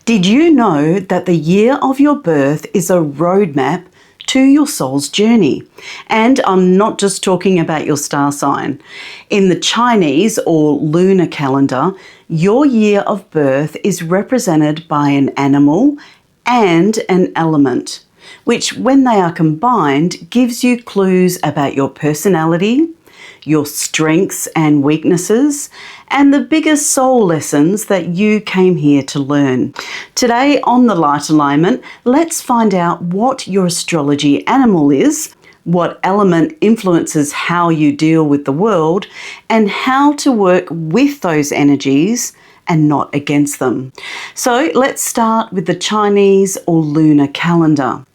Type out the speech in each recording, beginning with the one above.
Did you know that the year of your birth is a roadmap to your soul's journey? And I'm not just talking about your star sign. In the Chinese or lunar calendar, your year of birth is represented by an animal and an element, which when they are combined gives you clues about your personality, your strengths and weaknesses, and the biggest soul lessons that you came here to learn. Today on The Light Alignment, let's find out what your astrology animal is, what element influences how you deal with the world, and how to work with those energies and not against them. So let's start with the Chinese or lunar calendar.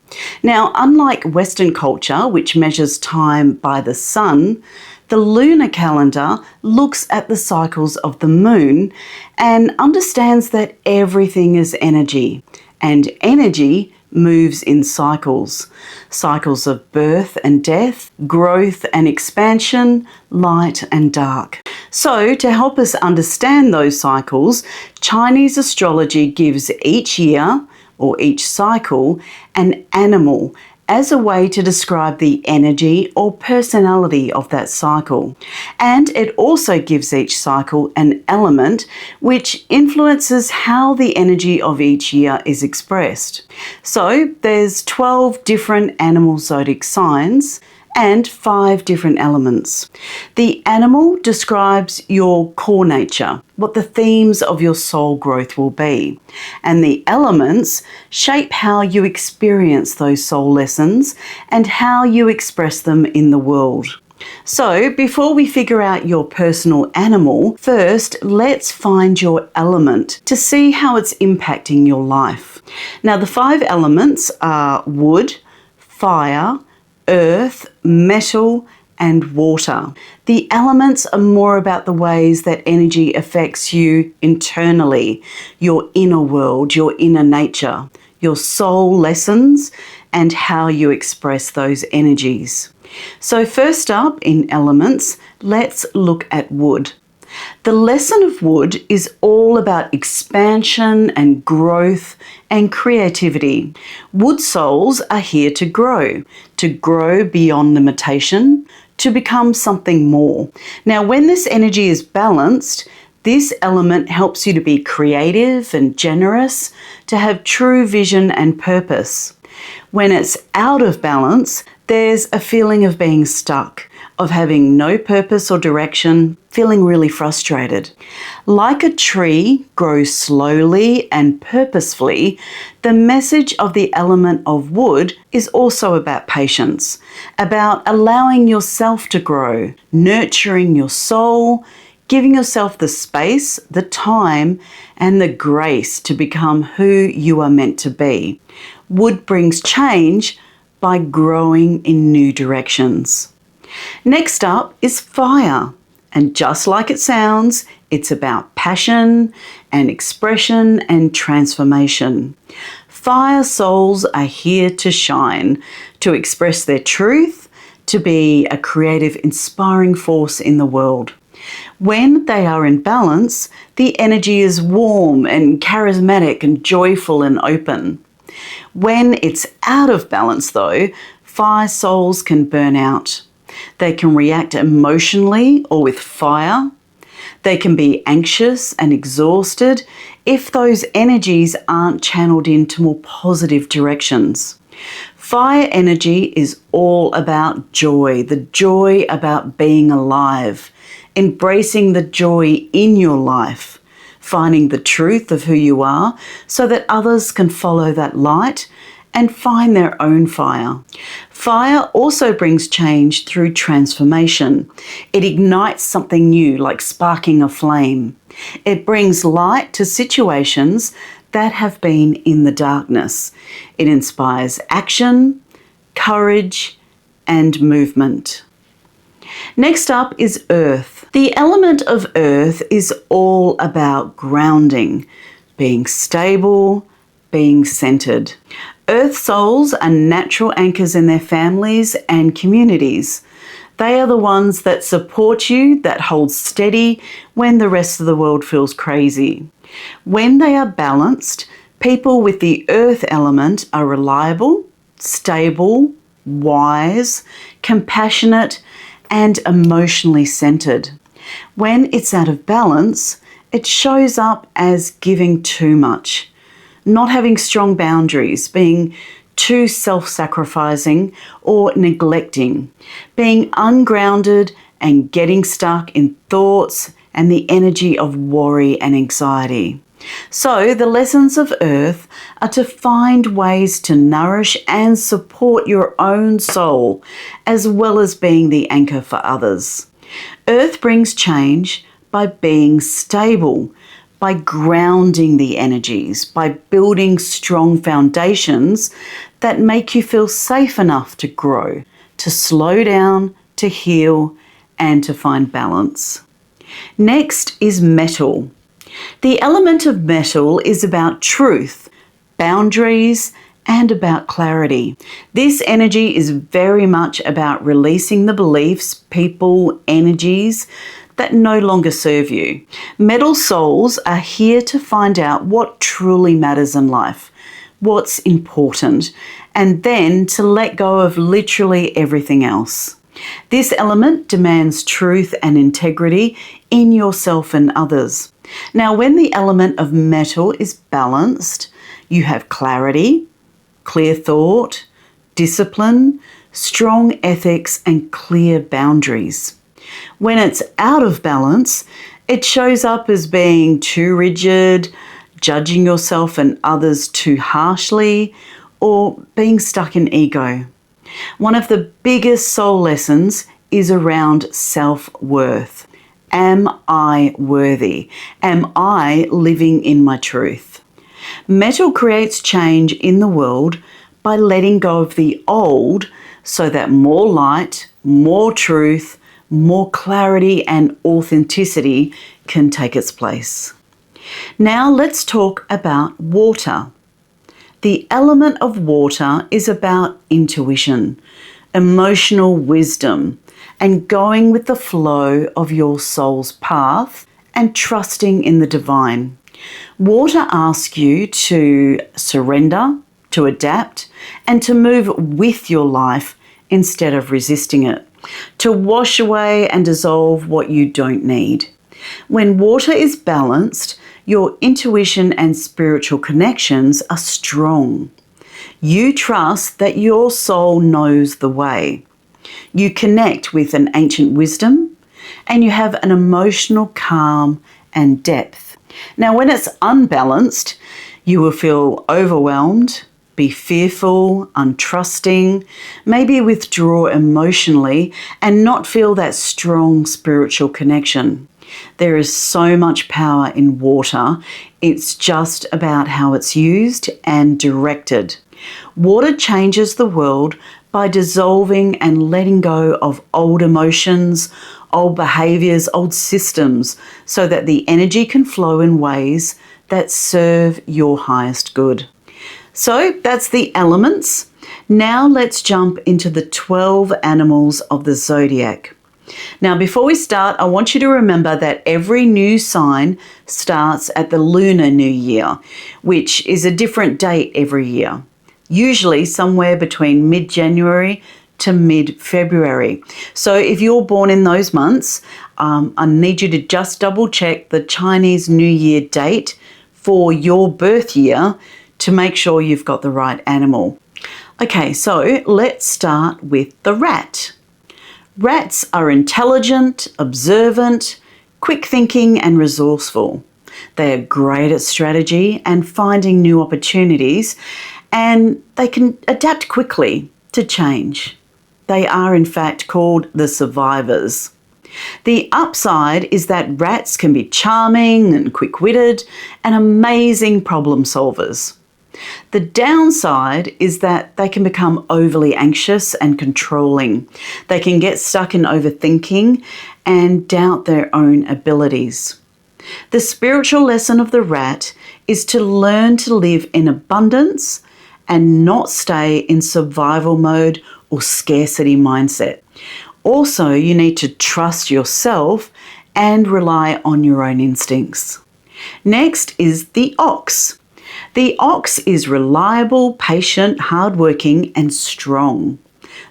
Now, unlike Western culture, which measures time by the sun, the lunar calendar looks at the cycles of the moon and understands that everything is energy, and energy moves in cycles. Cycles of birth and death, growth and expansion, light and dark. So to help us understand those cycles, Chinese astrology gives each year or each cycle an animal as a way to describe the energy or personality of that cycle. And it also gives each cycle an element which influences how the energy of each year is expressed. So there's 12 different animal zodiac signs and 5 different elements. The animal describes your core nature, what the themes of your soul growth will be. And the elements shape how you experience those soul lessons and how you express them in the world. So before we figure out your personal animal, first let's find your element to see how it's impacting your life. Now the 5 elements are wood, fire, earth, metal, and water. The elements are more about the ways that energy affects you internally, your inner world, your inner nature, your soul lessons, and how you express those energies. So first up in elements, let's look at wood. The lesson of wood is all about expansion and growth and creativity. Wood souls are here to grow beyond limitation, to become something more. Now, when this energy is balanced, this element helps you to be creative and generous, to have true vision and purpose. When it's out of balance, there's a feeling of being stuck, of having no purpose or direction, feeling really frustrated. Like a tree grows slowly and purposefully, the message of the element of wood is also about patience, about allowing yourself to grow, nurturing your soul, giving yourself the space, the time, and the grace to become who you are meant to be. Wood brings change by growing in new directions. Next up is fire, and just like it sounds, it's about passion and expression and transformation. Fire souls are here to shine, to express their truth, to be a creative, inspiring force in the world. When they are in balance, the energy is warm and charismatic and joyful and open. When it's out of balance though, fire souls can burn out. They can react emotionally or with fire. They can be anxious and exhausted if those energies aren't channeled into more positive directions. Fire energy is all about joy, the joy about being alive, embracing the joy in your life, finding the truth of who you are so that others can follow that light and find their own fire. Fire also brings change through transformation. It ignites something new, like sparking a flame. It brings light to situations that have been in the darkness. It inspires action, courage, and movement. Next up is earth. The element of earth is all about grounding, being stable, being centered. Earth souls are natural anchors in their families and communities. They are the ones that support you, that hold steady when the rest of the world feels crazy. When they are balanced, People with the earth element are reliable, stable, wise, compassionate, and emotionally centered. When it's out of balance, it shows up as giving too much, not having strong boundaries, being too self-sacrificing or neglecting, being ungrounded and getting stuck in thoughts and the energy of worry and anxiety. So the lessons of Earth are to find ways to nourish and support your own soul, as well as being the anchor for others. Earth brings change by being stable, by grounding the energies, by building strong foundations that make you feel safe enough to grow, to slow down, to heal, and to find balance. Next is metal. The element of metal is about truth, boundaries, and about clarity. This energy is very much about releasing the beliefs, people, energies that no longer serve you. Metal souls are here to find out what truly matters in life, what's important, and then to let go of literally everything else. This element demands truth and integrity in yourself and others. Now, when the element of metal is balanced, you have clarity, clear thought, discipline, strong ethics, and clear boundaries. When it's out of balance, it shows up as being too rigid, judging yourself and others too harshly, or being stuck in ego. One of the biggest soul lessons is around self-worth. Am I worthy? Am I living in my truth? Metal creates change in the world by letting go of the old so that more light, more truth, more clarity and authenticity can take its place. Now let's talk about water. The element of water is about intuition, emotional wisdom, and going with the flow of your soul's path and trusting in the divine. Water asks you to surrender, to adapt, and to move with your life instead of resisting it, to wash away and dissolve what you don't need. When water is balanced, your intuition and spiritual connections are strong. You trust that your soul knows the way. You connect with an ancient wisdom, and you have an emotional calm and depth. Now, when it's unbalanced, you will feel overwhelmed, be fearful, untrusting, maybe withdraw emotionally, and not feel that strong spiritual connection. There is so much power in water. It's just about how it's used and directed. Water changes the world by dissolving and letting go of old emotions, old behaviors, old systems, so that the energy can flow in ways that serve your highest good. So that's the elements. Now let's jump into the 12 animals of the zodiac. Now, before we start, I want you to remember that every new sign starts at the Lunar New Year, which is a different date every year, usually somewhere between mid-January to mid-February. So if you're born in those months, I need you to just double check the Chinese New Year date for your birth year to make sure you've got the right animal. Okay, so let's start with the rat. Rats are intelligent, observant, quick thinking and resourceful. They are great at strategy and finding new opportunities, and they can adapt quickly to change. They are in fact called the survivors. The upside is that rats can be charming and quick-witted and amazing problem solvers. The downside is that they can become overly anxious and controlling. They can get stuck in overthinking and doubt their own abilities. The spiritual lesson of the rat is to learn to live in abundance and not stay in survival mode or scarcity mindset. Also, you need to trust yourself and rely on your own instincts. Next is the ox. The ox is reliable, patient, hardworking, and strong.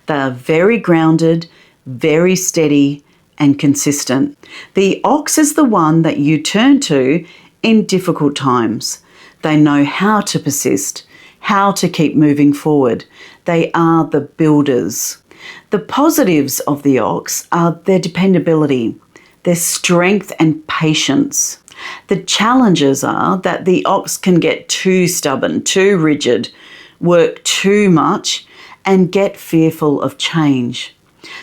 They are very grounded, very steady, and consistent. The ox is the one that you turn to in difficult times. They know how to persist, how to keep moving forward. They are the builders. The positives of the ox are their dependability, their strength and patience. The challenges are that the ox can get too stubborn, too rigid, work too much, and get fearful of change.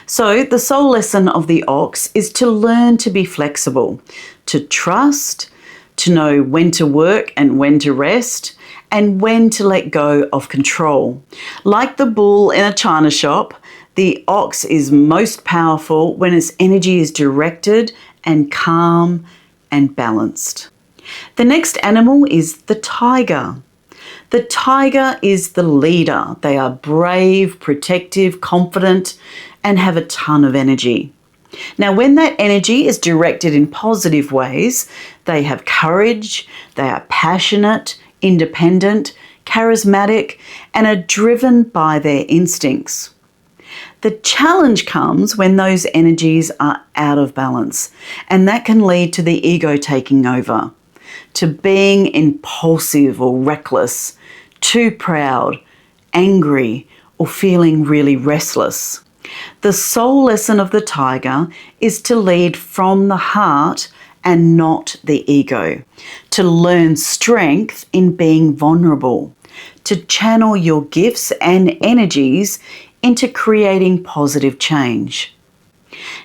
So the soul lesson of the ox is to learn to be flexible, to trust, to know when to work and when to rest, and when to let go of control. Like the bull in a china shop, the ox is most powerful when its energy is directed and calm and balanced. The next animal is the tiger. The tiger is the leader. They are brave, protective, confident, and have a ton of energy. Now, when that energy is directed in positive ways, they have courage, they are passionate, independent, charismatic, and are driven by their instincts. The challenge comes when those energies are out of balance, and that can lead to the ego taking over, to being impulsive or reckless, too proud, angry, or feeling really restless. The soul lesson of the tiger is to lead from the heart and not the ego, to learn strength in being vulnerable, to channel your gifts and energies into creating positive change.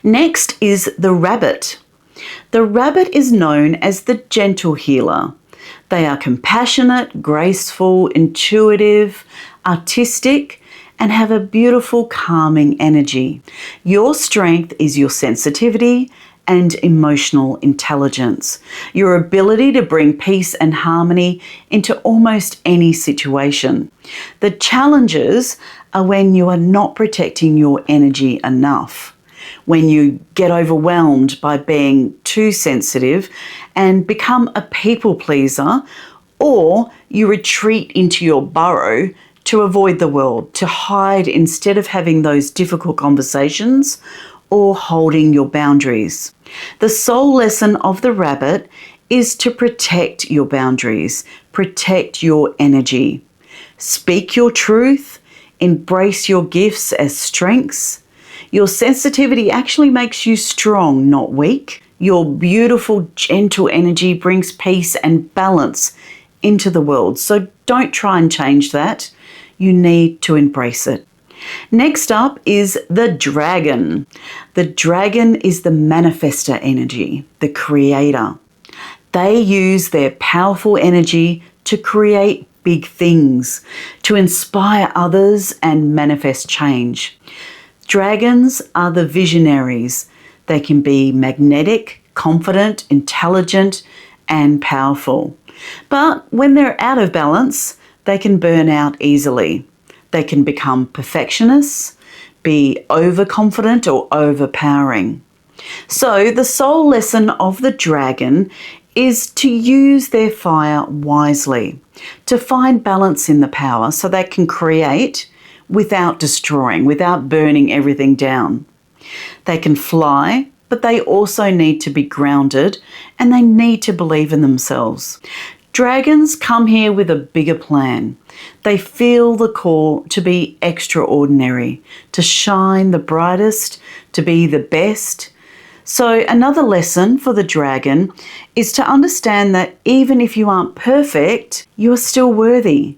Next is the rabbit. The rabbit is known as the gentle healer. They are compassionate, graceful, intuitive, artistic, and have a beautiful, calming energy. Your strength is your sensitivity and emotional intelligence, your ability to bring peace and harmony into almost any situation. The challenges are when you are not protecting your energy enough, when you get overwhelmed by being too sensitive and become a people pleaser, or you retreat into your burrow to avoid the world, to hide instead of having those difficult conversations or holding your boundaries. The soul lesson of the rabbit is to protect your boundaries, protect your energy. Speak your truth, embrace your gifts as strengths. Your sensitivity actually makes you strong, not weak. Your beautiful, gentle energy brings peace and balance into the world. So don't try and change that. You need to embrace it. Next up is the dragon. The dragon is the manifestor energy, the creator. They use their powerful energy to create big things, to inspire others and manifest change. Dragons are the visionaries. They can be magnetic, confident, intelligent, and powerful. But when they're out of balance, they can burn out easily. They can become perfectionists, be overconfident or overpowering. So the soul lesson of the dragon is to use their fire wisely, to find balance in the power so they can create without destroying, without burning everything down. They can fly, but they also need to be grounded and they need to believe in themselves. Dragons come here with a bigger plan. They feel the call to be extraordinary, to shine the brightest, to be the best. So another lesson for the dragon is to understand that even if you aren't perfect, you are still worthy.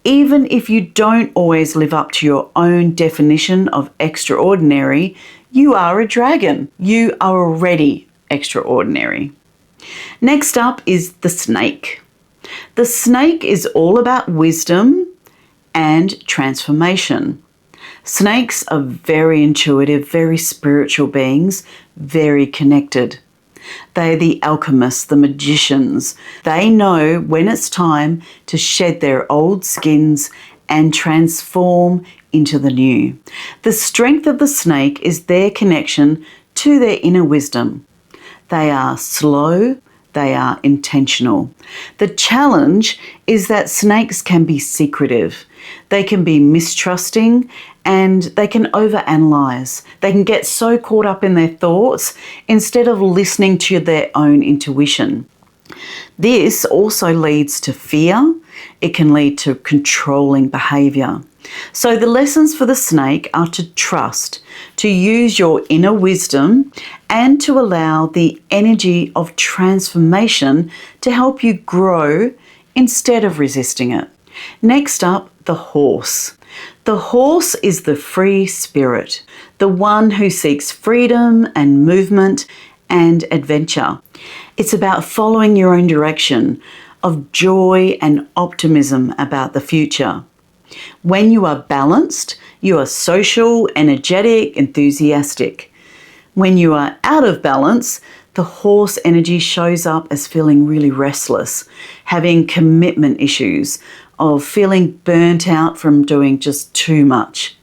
Even if you don't always live up to your own definition of extraordinary, you are a dragon. You are already extraordinary. Next up is the snake. The snake is all about wisdom and transformation. Snakes are very intuitive, very spiritual beings, very connected. They are the alchemists, the magicians. They know when it's time to shed their old skins and transform into the new. The strength of the snake is their connection to their inner wisdom. They are slow, They are intentional. The challenge is that snakes can be secretive. They can be mistrusting and they can overanalyze. They can get so caught up in their thoughts instead of listening to their own intuition. This also leads to fear. It can lead to controlling behavior. So the lessons for the snake are to trust, to use your inner wisdom, and to allow the energy of transformation to help you grow instead of resisting it. Next up, the horse. The horse is the free spirit, the one who seeks freedom and movement and adventure. It's about following your own direction of joy and optimism about the future. When you are balanced, you are social, energetic, enthusiastic. When you are out of balance, the horse energy shows up as feeling really restless, having commitment issues, of feeling burnt out from doing just too much.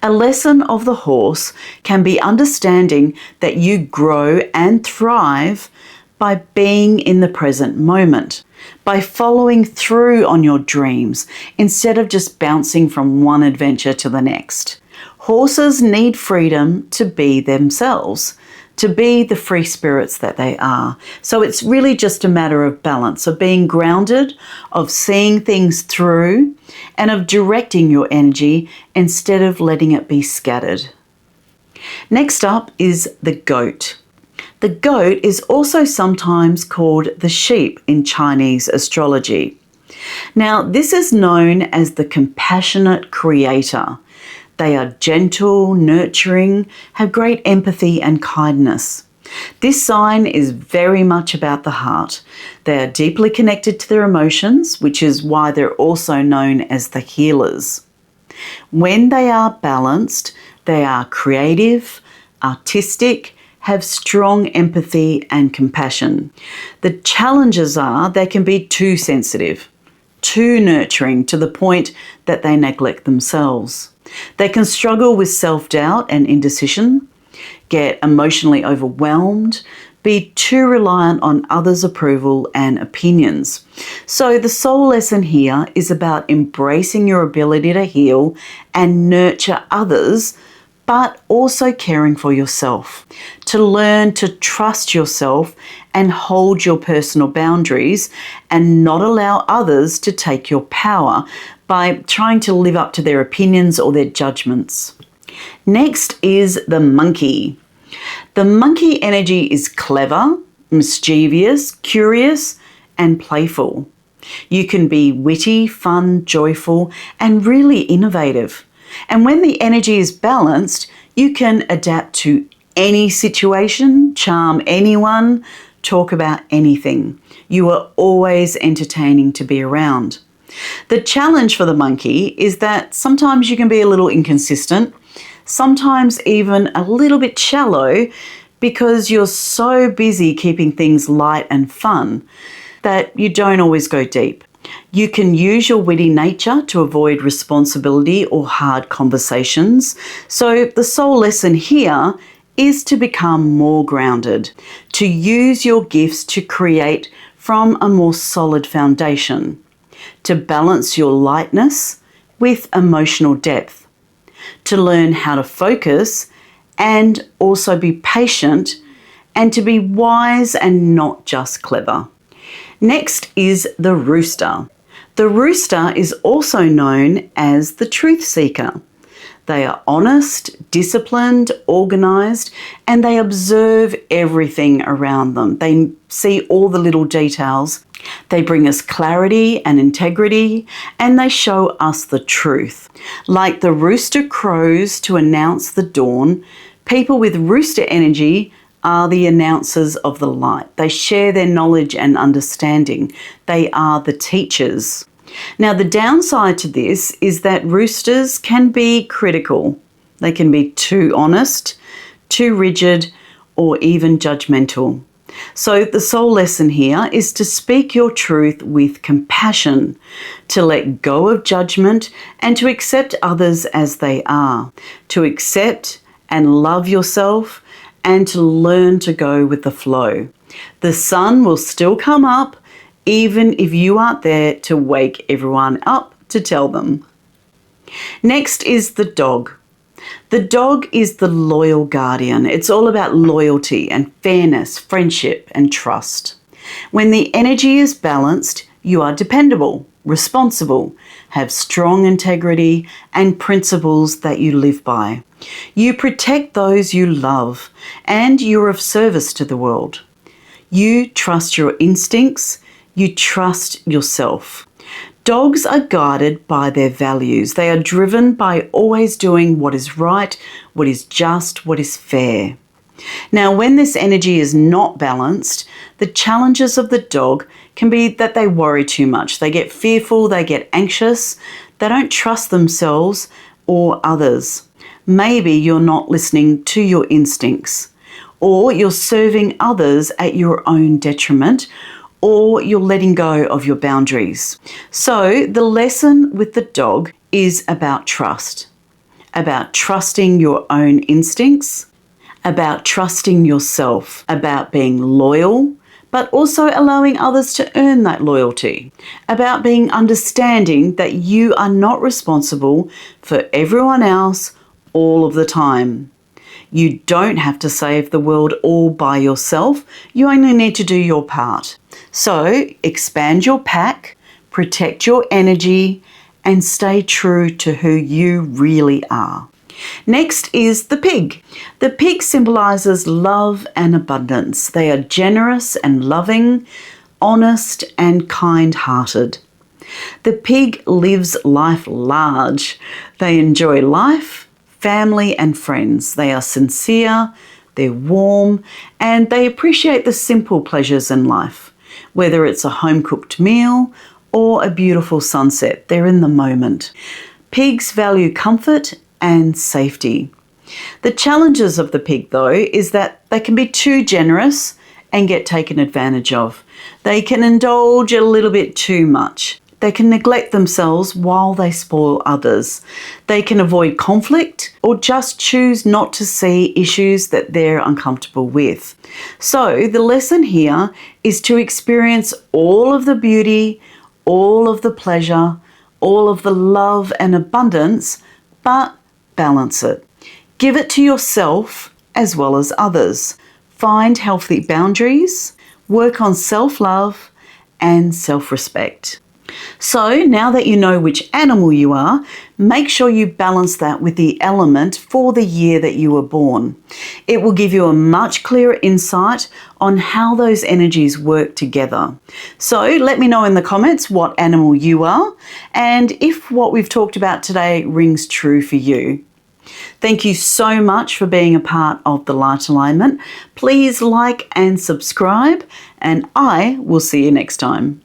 A lesson of the horse can be understanding that you grow and thrive by being in the present moment, by following through on your dreams instead of just bouncing from one adventure to the next. Horses need freedom to be themselves, to be the free spirits that they are. So it's really just a matter of balance, of being grounded, of seeing things through, and of directing your energy instead of letting it be scattered. Next up is the goat. The goat is also sometimes called the sheep in Chinese astrology. Now, this is known as the compassionate creator. They are gentle, nurturing, have great empathy and kindness. This sign is very much about the heart. They are deeply connected to their emotions, which is why they're also known as the healers. When they are balanced, they are creative, artistic, have strong empathy and compassion. The challenges are they can be too sensitive, too nurturing to the point that they neglect themselves. They can struggle with self-doubt and indecision, get emotionally overwhelmed, be too reliant on others' approval and opinions. So the soul lesson here is about embracing your ability to heal and nurture others, but also caring for yourself, to learn to trust yourself and hold your personal boundaries and not allow others to take your power by trying to live up to their opinions or their judgments. Next is the monkey. The monkey energy is clever, mischievous, curious, and playful. You can be witty, fun, joyful, and really innovative. And when the energy is balanced, you can adapt to any situation, charm anyone, talk about anything. You are always entertaining to be around. The challenge for the monkey is that sometimes you can be a little inconsistent, sometimes even a little bit shallow because you're so busy keeping things light and fun that you don't always go deep. You can use your witty nature to avoid responsibility or hard conversations. So the soul lesson here is to become more grounded, to use your gifts to create from a more solid foundation, to balance your lightness with emotional depth, to learn how to focus and also be patient, and to be wise and not just clever. Next is the rooster. The rooster is also known as the truth seeker. They are honest, disciplined, organised, and they observe everything around them. They see all the little details. They bring us clarity and integrity, and they show us the truth. Like the rooster crows to announce the dawn, people with rooster energy are the announcers of the light. They share their knowledge and understanding. They are the teachers. Now, the downside to this is that roosters can be critical. They can be too honest, too rigid, or even judgmental. So the soul lesson here is to speak your truth with compassion, to let go of judgment and to accept others as they are, to accept and love yourself and to learn to go with the flow. The sun will still come up even if you aren't there to wake everyone up to tell them. Next is the dog. The dog is the loyal guardian. It's all about loyalty and fairness, friendship and trust. When the energy is balanced, you are dependable, responsible, have strong integrity and principles that you live by. You protect those you love and you're of service to the world. You trust your instincts, you trust yourself. Dogs are guided by their values. They are driven by always doing what is right, what is just, what is fair. Now, when this energy is not balanced, the challenges of the dog can be that they worry too much. They get fearful, they get anxious, they don't trust themselves or others. Maybe you're not listening to your instincts, or you're serving others at your own detriment, or you're letting go of your boundaries. So the lesson with the dog is about trust, about trusting your own instincts, about trusting yourself, about being loyal, but also allowing others to earn that loyalty, about being understanding that you are not responsible for everyone else all of the time. You don't have to save the world all by yourself. You only need to do your part. So expand your pack, protect your energy, and stay true to who you really are. Next is the pig. The pig symbolizes love and abundance. They are generous and loving, honest and kind-hearted. The pig lives life large. They enjoy life, family and friends. They are sincere, they're warm, and they appreciate the simple pleasures in life. Whether it's a home-cooked meal or a beautiful sunset, they're in the moment. Pigs value comfort and safety. The challenges of the pig, though, is that they can be too generous and get taken advantage of. They can indulge a little bit too much. They can neglect themselves while they spoil others. They can avoid conflict or just choose not to see issues that they're uncomfortable with. So the lesson here is to experience all of the beauty, all of the pleasure, all of the love and abundance, but balance it. Give it to yourself as well as others. Find healthy boundaries, work on self-love and self-respect. So now that you know which animal you are, make sure you balance that with the element for the year that you were born. It will give you a much clearer insight on how those energies work together. So let me know in the comments what animal you are and if what we've talked about today rings true for you. Thank you so much for being a part of the Light Alignment. Please like and subscribe, and I will see you next time.